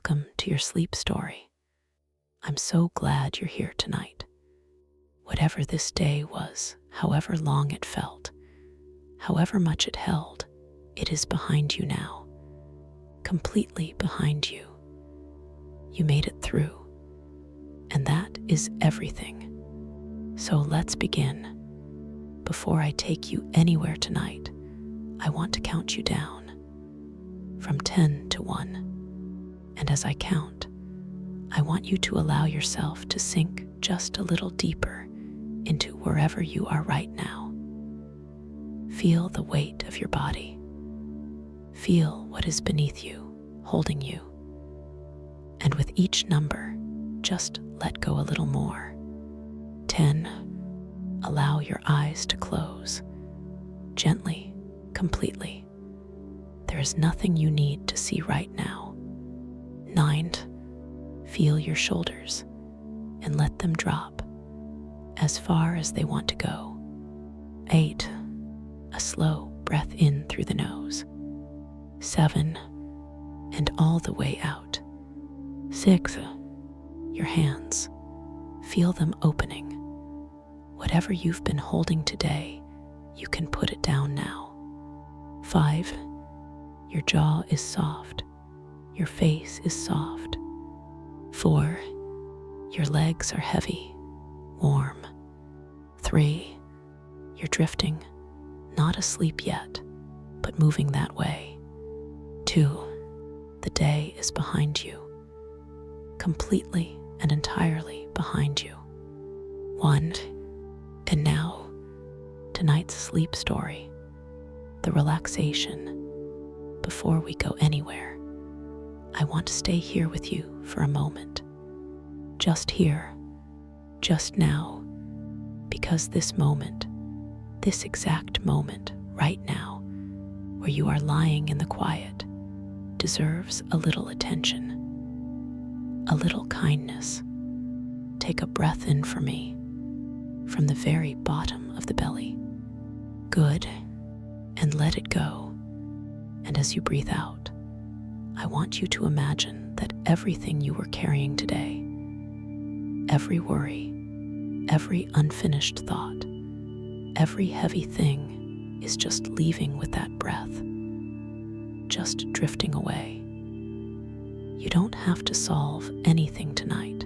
welcome to your sleep story. I'm so glad you're here tonight. Whatever this day was, however long it felt, however much it held, it is behind you now, completely behind you. You made it through, and that is everything. So let's begin. Before I take you anywhere tonight, I want to count you down from 10 to 1. And as I count, I want you to allow yourself to sink just a little deeper into wherever you are right now. Feel the weight of your body. Feel what is beneath you, holding you. And with each number, just let go a little more. 10. Allow your eyes to close. Gently, completely. There is nothing you need to see right now. 9. Feel your shoulders and let them drop as far as they want to go. 8. A slow breath in through the nose. 7. And all the way out. 6. Your hands. Feel them opening. Whatever you've been holding today, you can put it down now. 5. Your jaw is soft. Your face is soft. 4. Your legs are heavy, warm. 3. You're drifting, not asleep yet, but moving that way. 2. The day is behind you, completely and entirely behind you. 1. And now, tonight's sleep story, the relaxation. Before we go anywhere, I want to stay here with you for a moment. Just here, just now, because this moment, this exact moment right now, where you are lying in the quiet, deserves a little attention, a little kindness. Take a breath in for me, from the very bottom of the belly. Good, and let it go. And as you breathe out, I want you to imagine that everything you were carrying today, every worry, every unfinished thought, every heavy thing is just leaving with that breath, just drifting away. You don't have to solve anything tonight.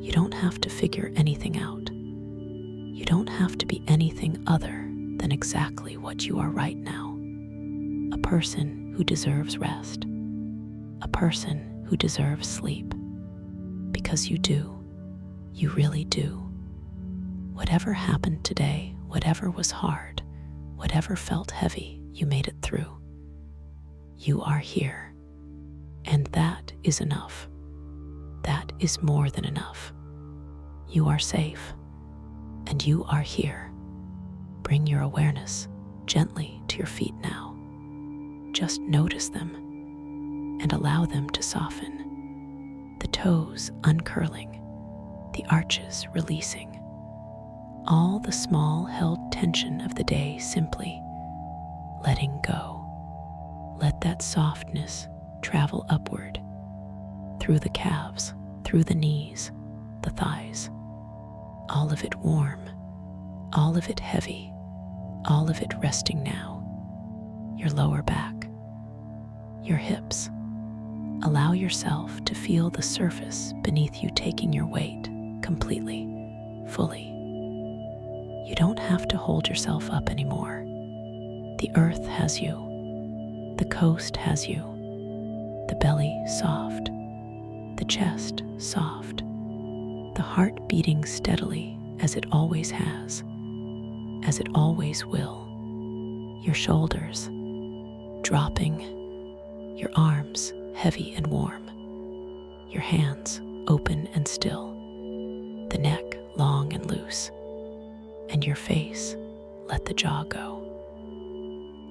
You don't have to figure anything out. You don't have to be anything other than exactly what you are right now. A person who deserves rest. A person who deserves sleep. Because you do. You really do. Whatever happened today, whatever was hard, whatever felt heavy, you made it through. You are here. And that is enough. That is more than enough. You are safe. And you are here. Bring your awareness gently to your feet now. Just notice them and allow them to soften. The toes uncurling, the arches releasing. All the small held tension of the day simply letting go. Let that softness travel upward, through the calves, through the knees, the thighs. All of it warm, all of it heavy, all of it resting now. Your lower back, your hips. Allow yourself to feel the surface beneath you taking your weight completely, fully. You don't have to hold yourself up anymore. The earth has you. The coast has you. The belly soft. The chest soft. The heart beating steadily as it always has, as it always will. Your shoulders dropping, your arms heavy and warm, your hands open and still, the neck long and loose, and your face, let the jaw go.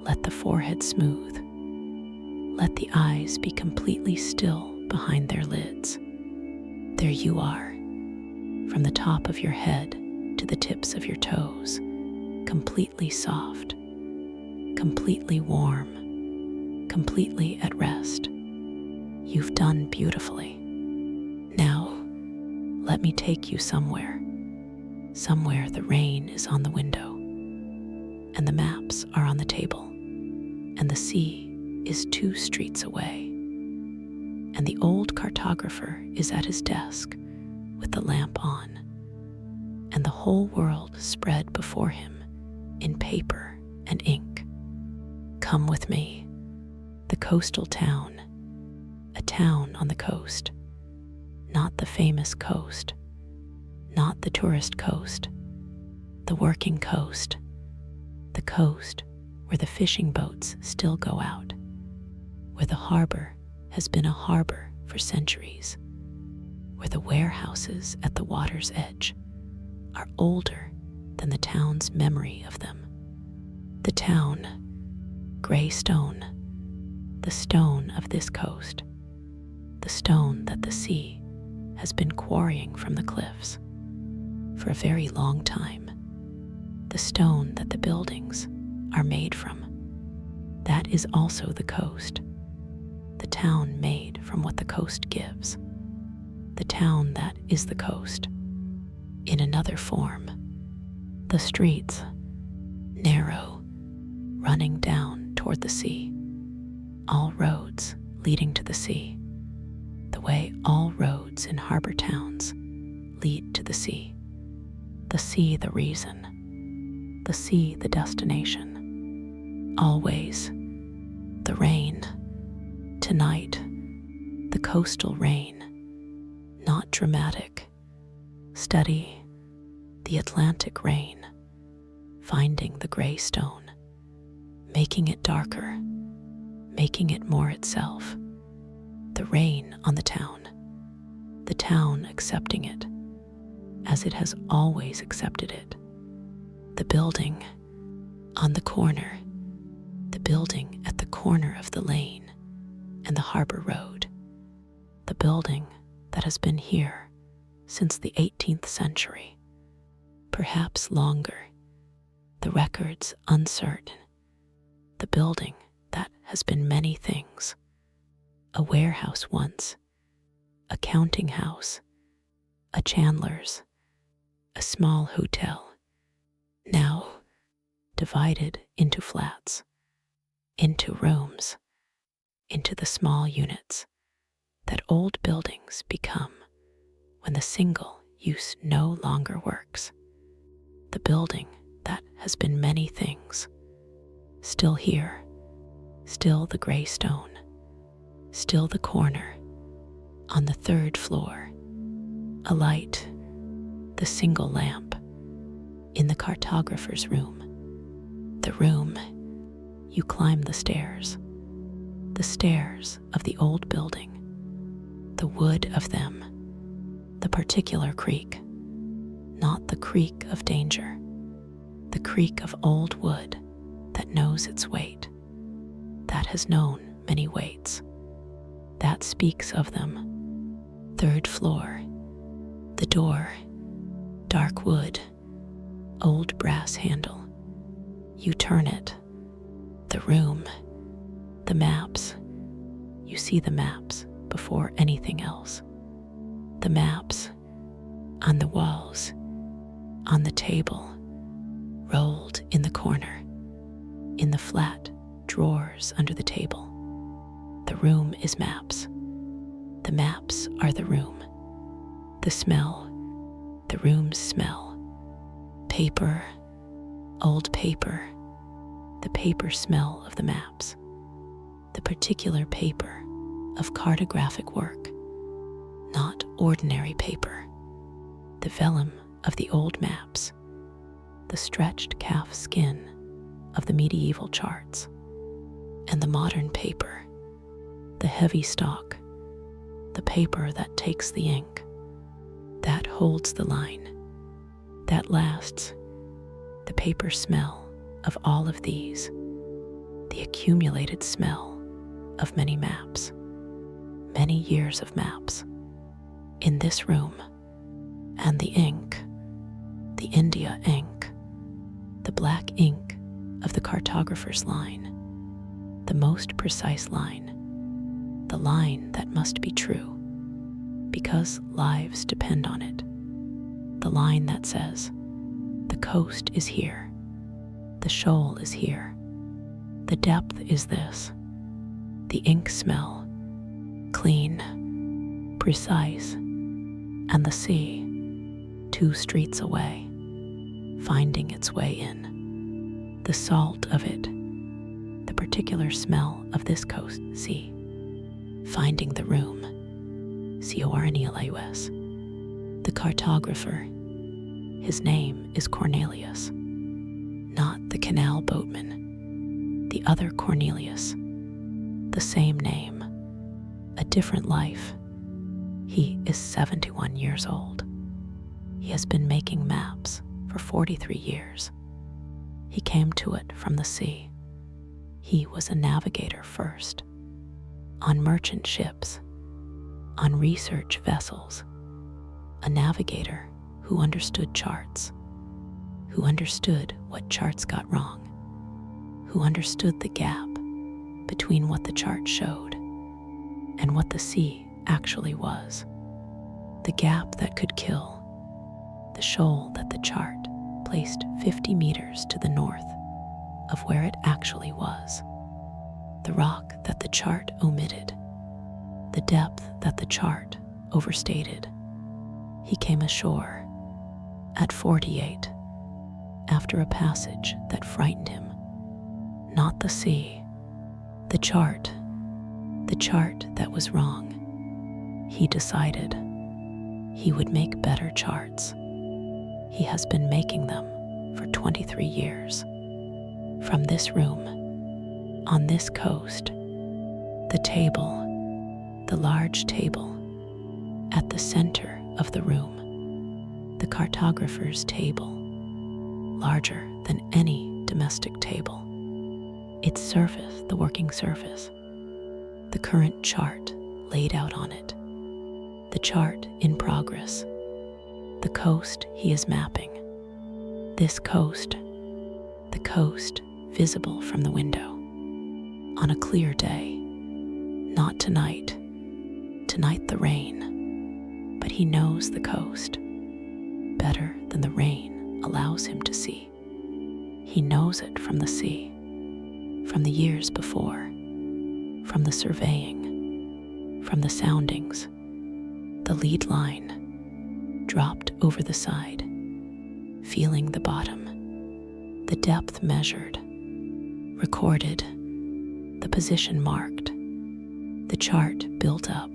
Let the forehead smooth. Let the eyes be completely still behind their lids. There you are, from the top of your head to the tips of your toes, completely soft, completely warm, completely at rest. You've done beautifully. Now, let me take you somewhere. Somewhere the rain is on the window, and the maps are on the table, and the sea is 2 streets away, and the old cartographer is at his desk with the lamp on, and the whole world spread before him in paper and ink. Come with me. The coastal town, a town on the coast, not the famous coast, not the tourist coast, the working coast, the coast where the fishing boats still go out, where the harbor has been a harbor for centuries, where the warehouses at the water's edge are older than the town's memory of them. The town, gray stone, the stone of this coast, the stone that the sea has been quarrying from the cliffs for a very long time, the stone that the buildings are made from. That is also the coast, the town made from what the coast gives, the town that is the coast, in another form. The streets, narrow, running down toward the sea, all roads leading to the sea, the way all roads in harbor towns lead to the sea the reason, the sea the destination. Always the rain, tonight the coastal rain, not dramatic, steady, the Atlantic rain, finding the gray stone, making it darker, making it more itself. The rain on the town accepting it as it has always accepted it. The building on the corner, the building at the corner of the lane and the harbor road, the building that has been here since the 18th century, perhaps longer, the records uncertain, the building that has been many things, a warehouse once, a counting house, a chandler's, a small hotel, now divided into flats, into rooms, into the small units that old buildings become when the single use no longer works. The building that has been many things, still here, still the gray stone, still the corner, on the 3rd floor, a light, the single lamp, in the cartographer's room. The room, you climb the stairs of the old building, the wood of them, the particular creak, not the creak of danger, the creak of old wood that knows its weight, that has known many weights, that speaks of them. 3rd floor, the door, dark wood, old brass handle. You turn it, the room, the maps. You see the maps before anything else. The maps on the walls, on the table, rolled in the corner, in the flat drawers under the table. The room is maps. The maps are the room. The smell, the room's smell. Paper, old paper, the paper smell of the maps. The particular paper of cartographic work, not ordinary paper. The vellum of the old maps, the stretched calf skin of the medieval charts, and the modern paper, the heavy stock, the paper that takes the ink, that holds the line, that lasts, the paper smell of all of these, the accumulated smell of many maps, many years of maps, in this room, and the ink, the India ink, the black ink of the cartographer's line, the most precise line, the line that must be true, because lives depend on it. The line that says, the coast is here, the shoal is here, the depth is this, the ink smell, clean, precise, and the sea, 2 streets away, finding its way in. The salt of it, the particular smell of this coast sea, finding the room, Cornelius, the cartographer. His name is Cornelius, not the canal boatman, the other Cornelius, the same name, a different life. He is 71 years old. He has been making maps for 43 years. He came to it from the sea. He was a navigator first, on merchant ships, on research vessels, a navigator who understood charts, who understood what charts got wrong, who understood the gap between what the chart showed and what the sea actually was, the gap that could kill, the shoal that the chart placed 50 meters to the north of where it actually was, the rock that the chart omitted, the depth that the chart overstated. He came ashore at 48 after a passage that frightened him. Not the sea, the chart that was wrong. He decided he would make better charts. He has been making them for 23 years. From this room, on this coast, the table, the large table, at the center of the room, the cartographer's table, larger than any domestic table. Its surface, the working surface, the current chart laid out on it, the chart in progress, the coast he is mapping. This coast, the coast visible from the window, on a clear day, not tonight, tonight the rain, but he knows the coast better than the rain allows him to see. He knows it from the sea, from the years before, from the surveying, from the soundings, the lead line dropped over the side, feeling the bottom, the depth measured, recorded, the position marked, the chart built up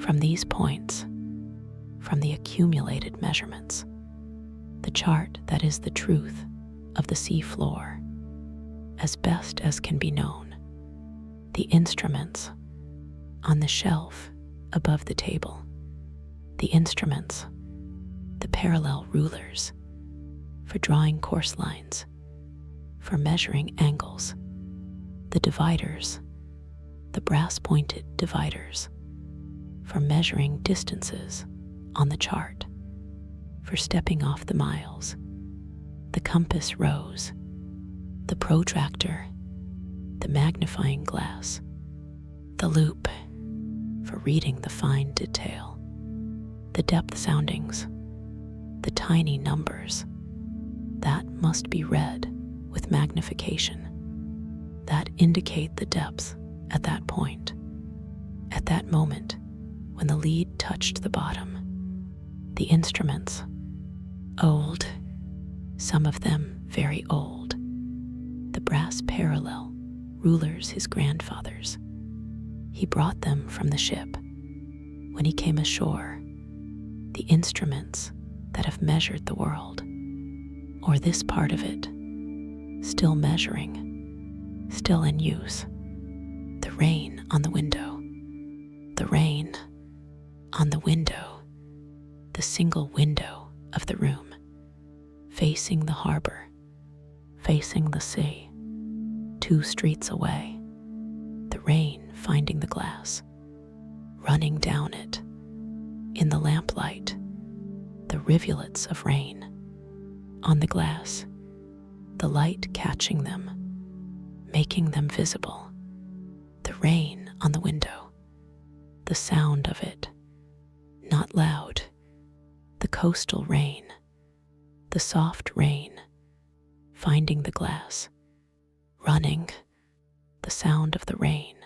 from these points, from the accumulated measurements, the chart that is the truth of the sea floor, as best as can be known, the instruments on the shelf above the table, the instruments, the parallel rulers for drawing course lines, for measuring angles, the dividers, the brass-pointed dividers, for measuring distances on the chart, for stepping off the miles, the compass rose, the protractor, the magnifying glass, the loop, for reading the fine detail, the depth soundings, the tiny numbers, that must be read with magnification, that indicate the depths at that point, at that moment when the lead touched the bottom. The instruments, old, some of them very old, the brass parallel rulers his grandfathers. He brought them from the ship when he came ashore, the instruments that have measured the world, or this part of it, still measuring, still in use. The rain on the window, the rain on the window, the single window of the room, facing the harbor, facing the sea, 2 streets away, the rain finding the glass, running down it, in the lamplight, the rivulets of rain, on the glass, the light catching them, making them visible, the rain on the window, the sound of it, not loud, the coastal rain, the soft rain, finding the glass, running, the sound of the rain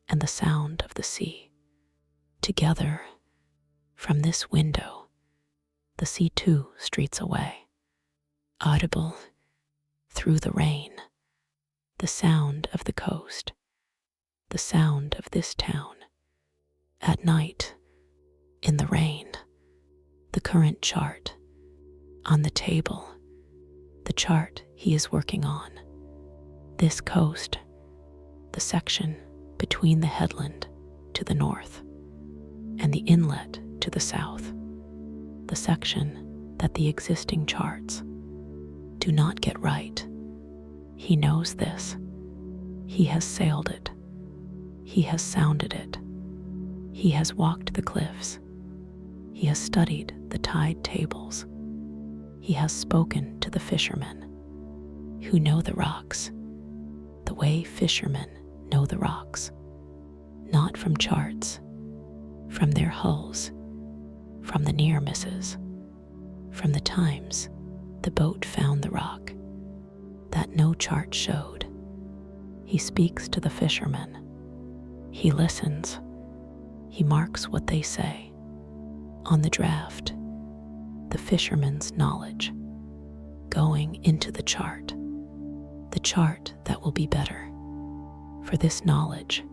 and the sound of the sea. Together, from this window, the sea 2 streets away, audible through the rain, the sound of the coast, the sound of this town. At night, in the rain, the current chart on the table, the chart he is working on. This coast, the section between the headland to the north and the inlet to the south, the section that the existing charts do not get right. He knows this. He has sailed it. He has sounded it. He has walked the cliffs. He has studied the tide tables. He has spoken to the fishermen who know the rocks, the way fishermen know the rocks, not from charts, from their hulls, from the near misses, from the times the boat found the rock that no chart showed. He speaks to the fishermen. He listens. He marks what they say. On the draft, the fisherman's knowledge, going into the chart that will be better. For this knowledge,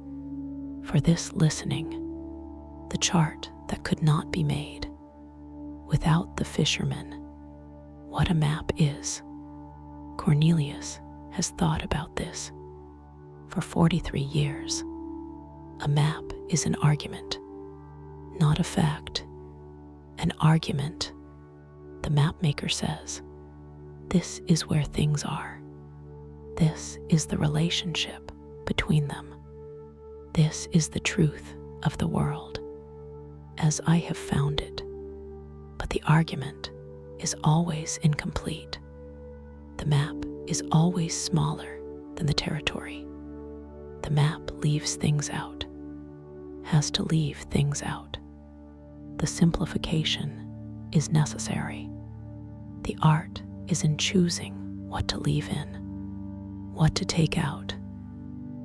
for this listening, the chart that could not be made without the fisherman. What a map is. Cornelius has thought about this for 43 years. A map is an argument, not a fact. An argument, the mapmaker says, this is where things are. This is the relationship between them. This is the truth of the world, as I have found it. But the argument is always incomplete. The map is always smaller than the territory. The map leaves things out, has to leave things out. The simplification is necessary. The art is in choosing what to leave in, what to take out,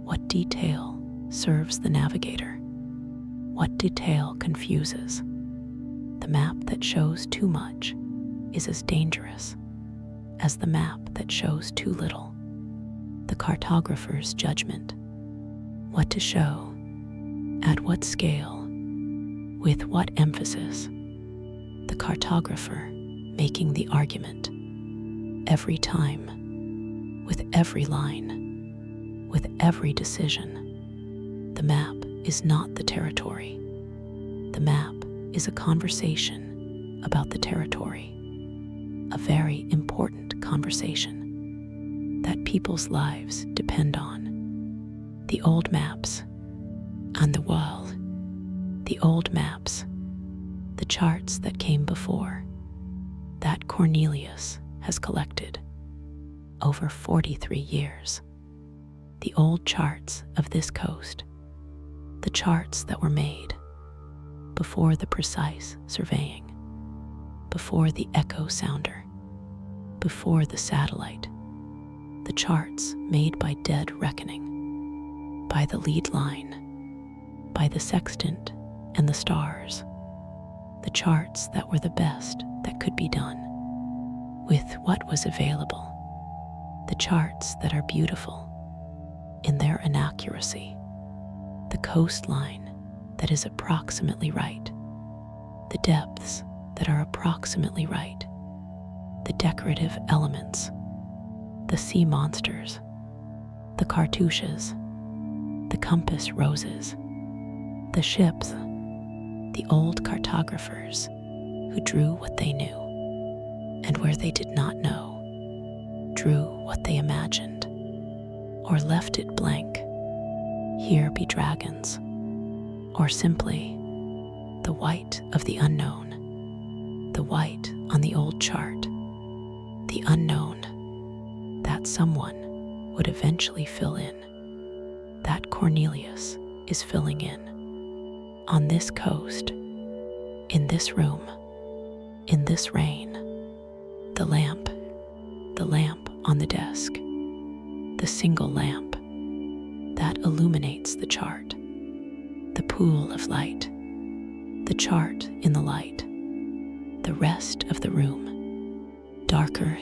what detail serves the navigator, what detail confuses. The map that shows too much is as dangerous as the map that shows too little. The cartographer's judgment, what to show, at what scale, with what emphasis. The cartographer making the argument every time, with every line, with every decision. The map is not the territory. The map is a conversation about the territory, a very important conversation that people's lives depend on. The old maps on the wall, the old maps, the charts that came before, that Cornelius has collected over 43 years. The old charts of this coast, the charts that were made before the precise surveying, before the echo sounder, before the satellite, the charts made by dead reckoning, by the lead line, by the sextant and the stars, the charts that were the best that could be done with what was available, the charts that are beautiful in their inaccuracy, the coastline that is approximately right, the depths that are approximately right, the decorative elements, the sea monsters, the cartouches, the compass roses, the ships, the old cartographers who drew what they knew, and where they did not know, drew what they imagined, or left it blank. Here be dragons, or simply the white of the unknown, the white on the old chart, the unknown that someone would eventually fill in, that Cornelius is filling in. On this coast, in this room, in this rain, the lamp on the desk, the single lamp that illuminates the chart, the pool of light, the chart in the light, the rest of the room, darker,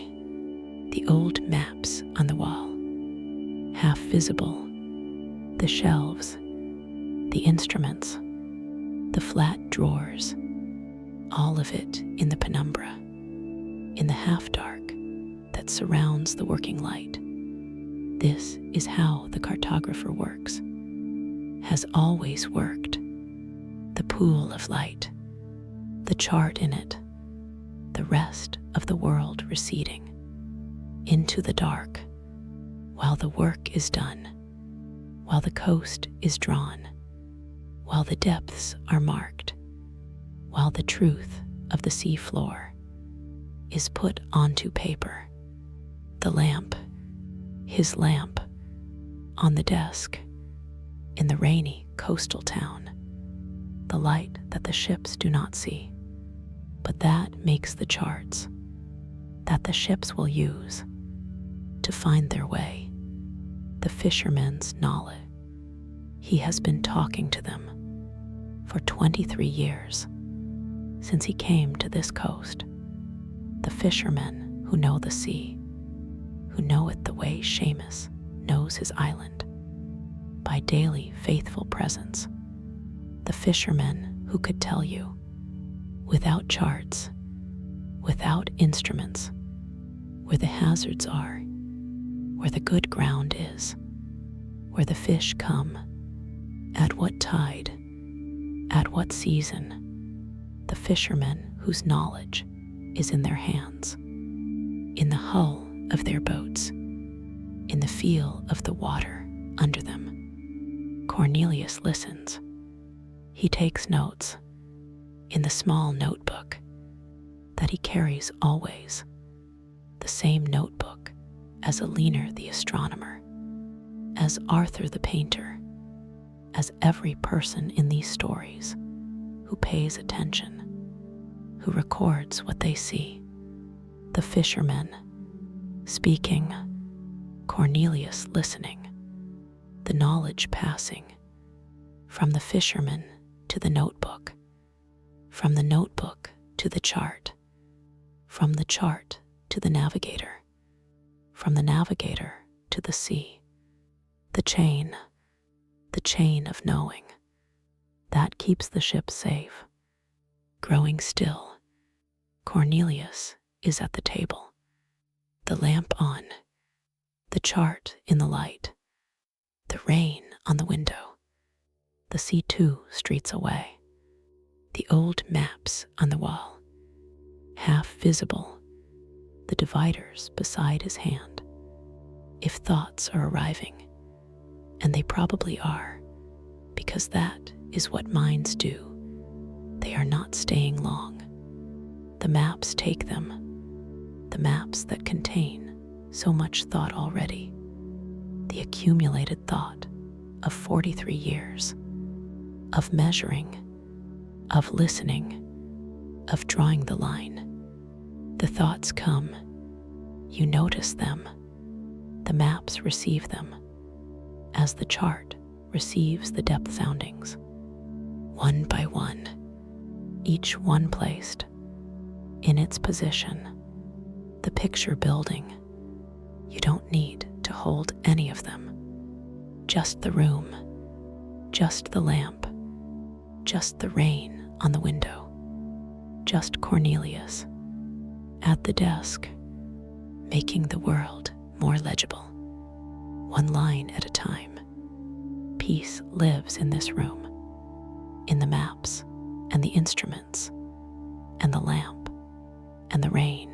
the old maps on the wall, half visible, the shelves, the instruments, the flat drawers, all of it in the penumbra, in the half-dark that surrounds the working light. This is how the cartographer works, has always worked. The pool of light, the chart in it, the rest of the world receding into the dark, while the work is done, while the coast is drawn, while the depths are marked, while the truth of the sea floor is put onto paper. The lamp, his lamp, on the desk, in the rainy coastal town, the light that the ships do not see, but that makes the charts that the ships will use to find their way. The fisherman's knowledge. He has been talking to them for 23 years, since he came to this coast. The fishermen who know the sea, who know it the way Seamus knows his island, by daily faithful presence. The fishermen who could tell you, without charts, without instruments, where the hazards are, where the good ground is, where the fish come, at what tide, at what season. The fishermen whose knowledge is in their hands, in the hull of their boats, in the feel of the water under them. Cornelius listens. He takes notes in the small notebook that he carries always, the same notebook as Alina the astronomer, as Arthur the painter, as every person in these stories who pays attention, who records what they see. The fishermen speaking, Cornelius listening, the knowledge passing from the fisherman to the notebook, from the notebook to the chart, from the chart to the navigator, from the navigator to the sea. The chain of knowing, that keeps the ship safe. Growing still, Cornelius is at the table, the lamp on, the chart in the light, the rain on the window, the sea 2 streets away, the old maps on the wall, half visible, the dividers beside his hand. If thoughts are arriving, and they probably are, because that is what minds do, they are not staying long. The maps take them, the maps that contain so much thought already, the accumulated thought of 43 years, of measuring, of listening, of drawing the line. The thoughts come, you notice them, the maps receive them, as the chart receives the depth soundings, one by one, each one placed in its position, the picture building. You don't need to hold any of them, just the room, just the lamp, just the rain on the window, just Cornelius at the desk, making the world more legible, one line at a time. Peace lives in this room, in the maps and the instruments and the lamp and the rain,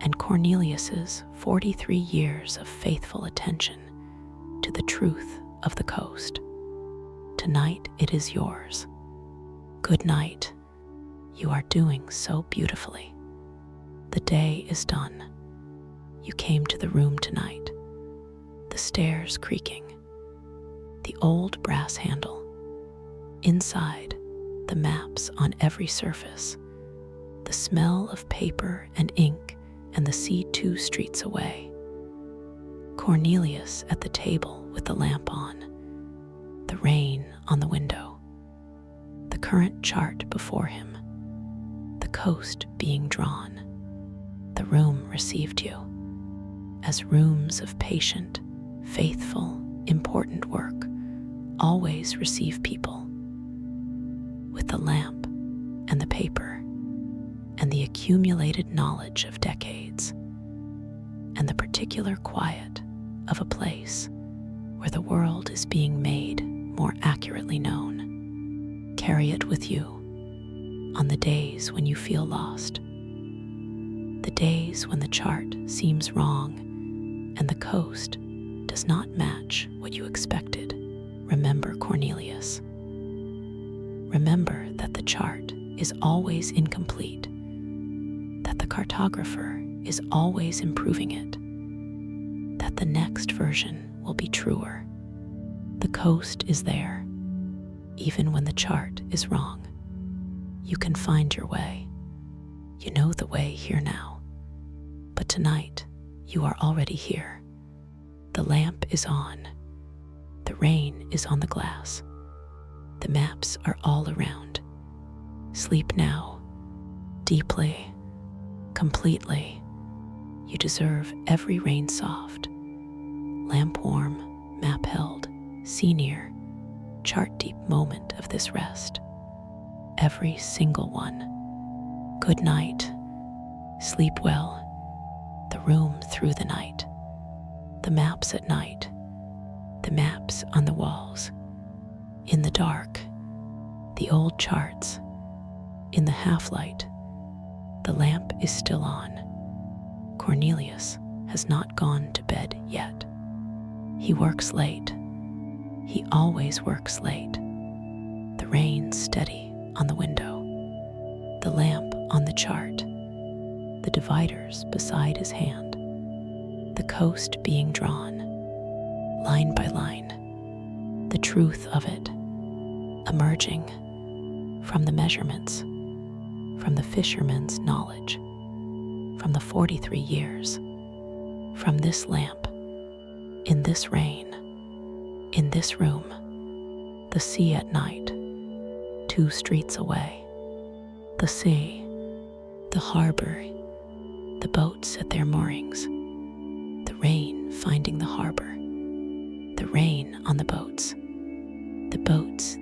and Cornelius's 43 years of faithful attention to the truth of the coast. Tonight it is yours. Good night. You are doing so beautifully. The day is done. You came to the room tonight, the stairs creaking, the old brass handle, Inside, the maps on every surface, the smell of paper and ink, and the sea 2 streets away. Cornelius at the table with the lamp on, the rain on the window, the current chart before him, the coast being drawn. The room received you as rooms of patient, faithful, important work always receive people. With the lamp and the paper and the accumulated knowledge of decades and the particular quiet of a place where the world is being made more accurately known, carry it with you on the days when you feel lost, the days when the chart seems wrong and the coast does not match what you expected. Remember Cornelius. Remember that the chart is always incomplete, that the cartographer is always improving it, that the next version will be truer. The coast is there, even when the chart is wrong. You can find your way. You know the way here now. But tonight, you are already here. The lamp is on. The rain is on the glass. The maps are all around. Sleep now, deeply, completely. You deserve every rain soft, lamp warm, map held, sea near, chart deep moment of this rest. Every single one. Good night. Sleep well. The room through the night. The maps at night. The maps on the walls. In the dark. The old charts. In the half-light. The lamp is still on. Cornelius has not gone to bed yet. He works late. He always works late. The rain steady on the window. The lamp on the chart. The dividers beside his hand. The coast being drawn, line by line. The truth of it, emerging from the measurements, from the fisherman's knowledge, from the 43 years, from this lamp, in this rain, in this room, the sea at night, 2 streets away, the sea, the harbor, the boats at their moorings, the rain finding the harbor, the rain on the boats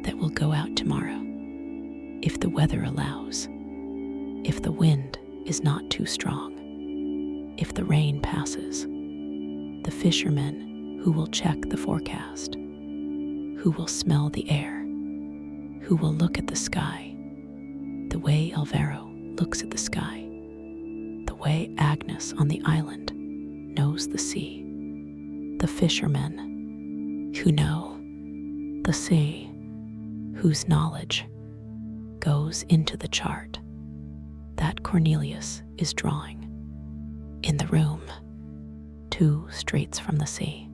that will go out tomorrow, if the weather allows, if the wind is not too strong, if the rain passes, the fishermen who will check the forecast, who will smell the air, who will look at the sky, the way Alvaro looks at the sky, the way Agnes on the island knows the sea, the fishermen who know the sea, whose knowledge goes into the chart that Cornelius is drawing. In the room, 2 streets from the sea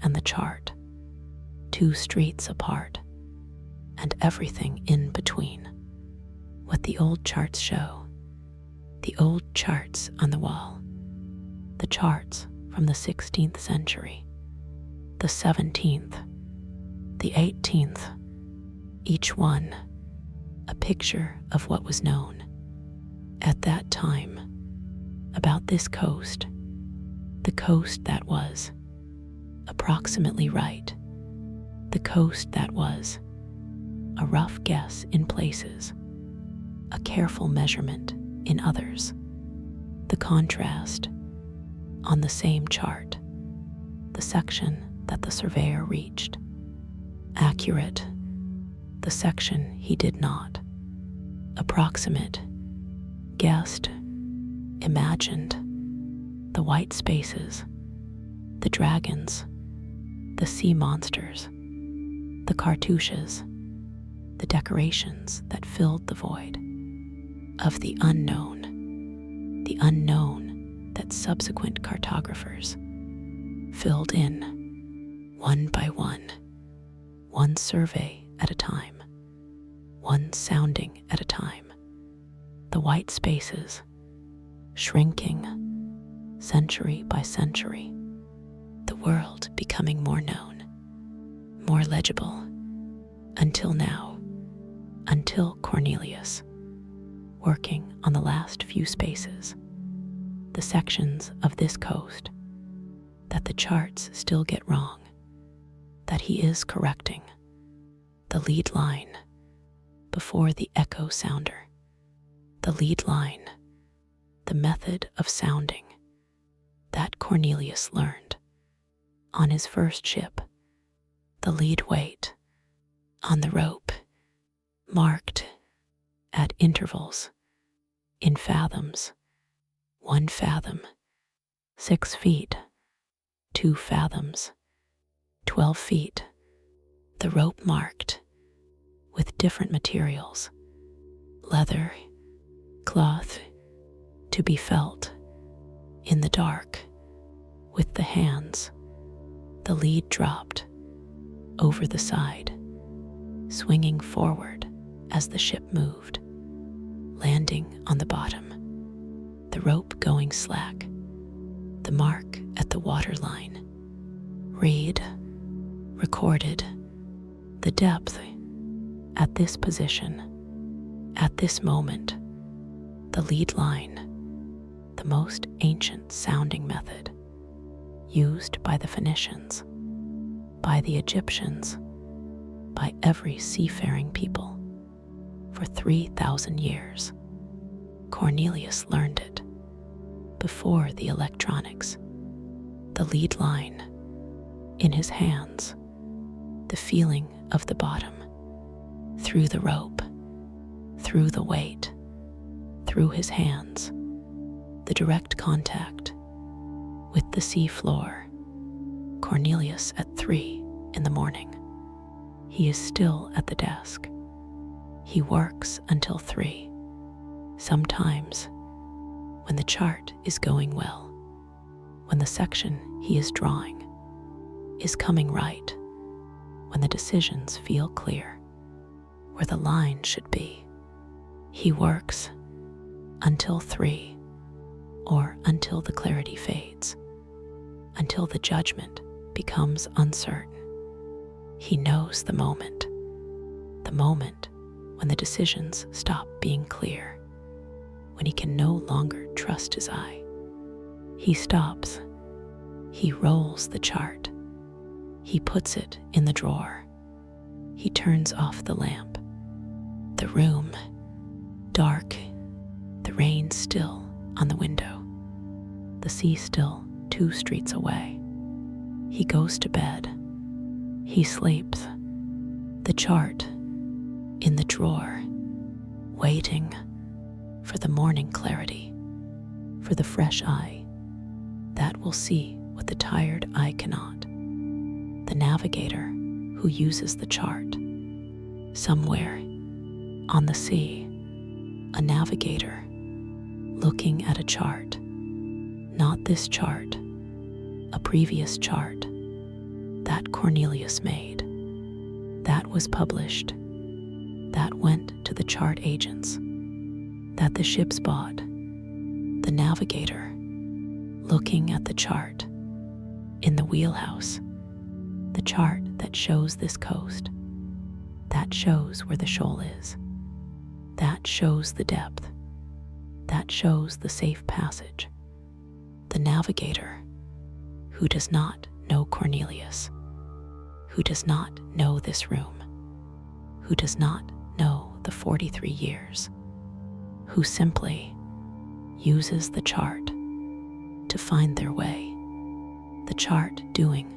and the chart, 2 streets apart, and everything in between. What the old charts show, the old charts on the wall, the charts from the 16th century, the 17th, the 18th, each one a picture of what was known at that time about this coast, the coast that was approximately right, the coast that was a rough guess in places, a careful measurement in others, the contrast on the same chart, the section that the surveyor reached, accurate, the section he did not, approximate, guessed, imagined, the white spaces, the dragons, the sea monsters, the cartouches, the decorations that filled the void of the unknown that subsequent cartographers filled in one by one survey at a time, one sounding at a time. The white spaces shrinking century by century, the world becoming more known, more legible, until now, until Cornelius, working on the last few spaces, the sections of this coast that the charts still get wrong, that he is correcting, the lead line before the echo sounder, the lead line, the method of sounding that Cornelius learned on his first ship, the lead weight on the rope, marked at intervals, in fathoms, 1 fathom, 6 feet, 2 fathoms, 12 feet, the rope marked with different materials, leather, cloth, to be felt in the dark with the hands, the lead dropped over the side, swinging forward as the ship moved, landing on the bottom, the rope going slack, the mark at the waterline. Read, recorded, the depth at this position, at this moment, the lead line, the most ancient sounding method used by the Phoenicians, by the Egyptians, by every seafaring people for 3,000 years. Cornelius learned it before the electronics, the lead line in his hands, the feeling of the bottom, through the rope, through the weight, through his hands, the direct contact with the sea floor. Cornelius at 3 in the morning. He is still at the desk. He works until 3. Sometimes, when the chart is going well, when the section he is drawing is coming right, when the decisions feel clear, where the line should be, he works until 3, or until the clarity fades, until the judgment becomes uncertain. He knows the moment when the decisions stop being clear, when he can no longer trust his eye. He stops. He rolls the chart. He puts it in the drawer. He turns off the lamp. The room, dark, the rain still on the window, the sea still 2 streets away. He goes to bed. He sleeps. The chart in the drawer, waiting for the morning clarity, for the fresh eye that will see what the tired eye cannot. The navigator who uses the chart. Somewhere on the sea, a navigator looking at a chart, not this chart, a previous chart that Cornelius made, that was published, that went to the chart agents, that the ships bought. The navigator looking at the chart in the wheelhouse, the chart that shows this coast, that shows where the shoal is, that shows the depth, that shows the safe passage. The navigator who does not know Cornelius, who does not know this room, who does not know the 43 years, who simply uses the chart to find their way, the chart doing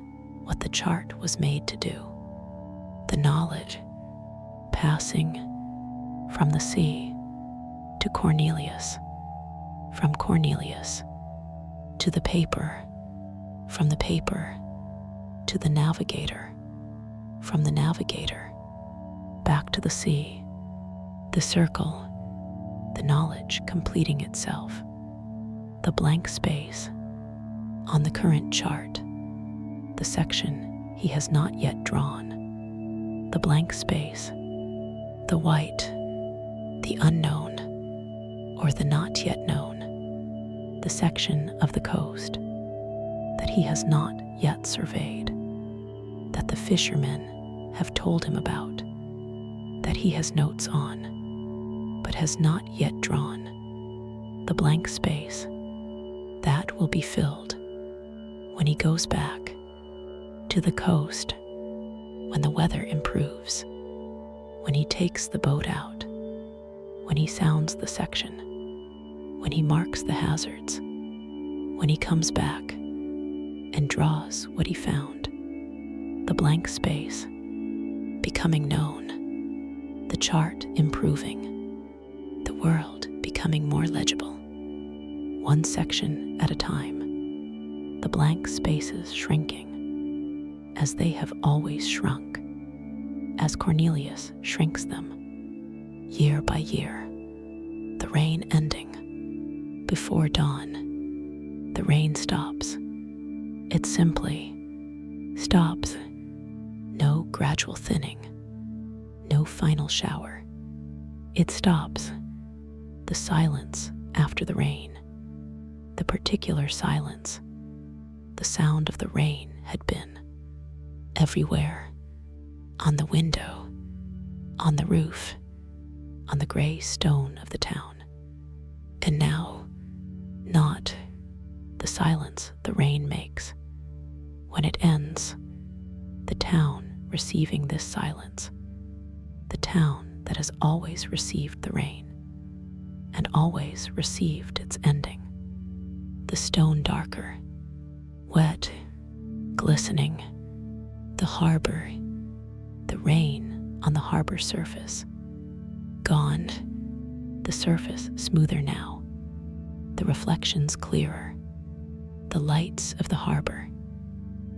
what the chart was made to do, the knowledge passing from the sea to Cornelius, from Cornelius to the paper, from the paper to the navigator, from the navigator back to the sea, the circle, the knowledge completing itself, the blank space on the current chart, the section he has not yet drawn, the blank space, the white, the unknown, or the not yet known, the section of the coast that he has not yet surveyed, that the fishermen have told him about, that he has notes on, but has not yet drawn, the blank space that will be filled when he goes back to the coast, when the weather improves, when he takes the boat out, when he sounds the section, when he marks the hazards, when he comes back and draws what he found, the blank space becoming known, the chart improving, the world becoming more legible, one section at a time, the blank spaces shrinking as they have always shrunk, as Cornelius shrinks them, year by year, the rain ending. Before dawn, the rain stops. It simply stops. No gradual thinning, no final shower. It stops. The silence after the rain, the particular silence, the sound of the rain had been everywhere, on the window, on the roof, on the gray stone of the town. And now, not the silence the rain makes. When it ends, the town receiving this silence, the town that has always received the rain and always received its ending, the stone darker, wet, glistening, the harbor, the rain on the harbor surface, gone, the surface smoother now, the reflections clearer, the lights of the harbor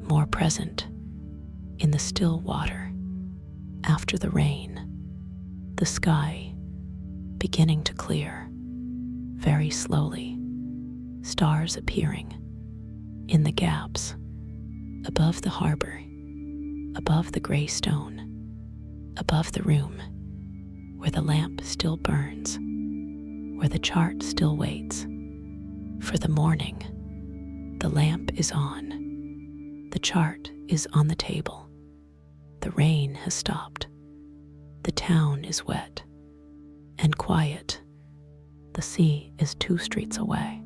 more present in the still water after the rain, the sky beginning to clear very slowly, stars appearing in the gaps above the harbor, above the gray stone, above the room where the lamp still burns, where the chart still waits for the morning. The lamp is on, the chart is on the table, the rain has stopped, the town is wet and quiet, the sea is 2 streets away,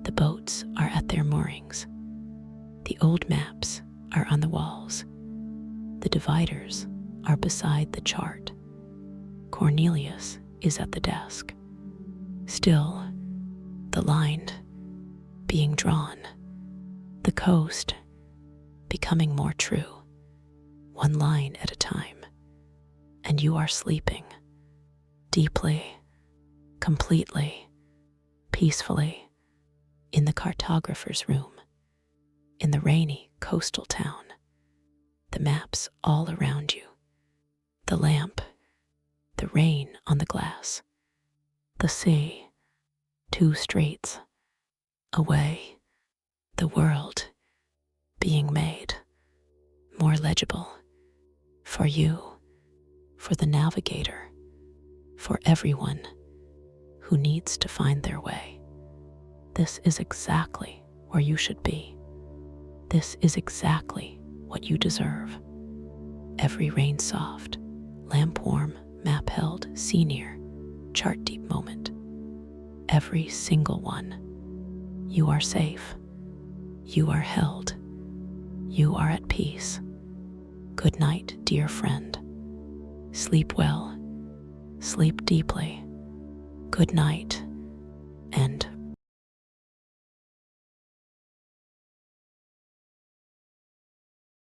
the boats are at their moorings, the old maps are on the walls, the dividers are beside the chart. Cornelius is at the desk. Still, the line being drawn, the coast becoming more true, one line at a time, and you are sleeping deeply, completely, peacefully in the cartographer's room, in the rainy coastal town, the maps all around you, the lamp, the rain on the glass, the sea, 2 streets away, the world being made more legible for you, for the navigator, for everyone who needs to find their way. This is exactly where you should be. This is exactly what you deserve. Every rain soft, lamp warm, map held, sea near, chart deep moment. Every single one. You are safe. You are held. You are at peace. Good night, dear friend. Sleep well. Sleep deeply. Good night.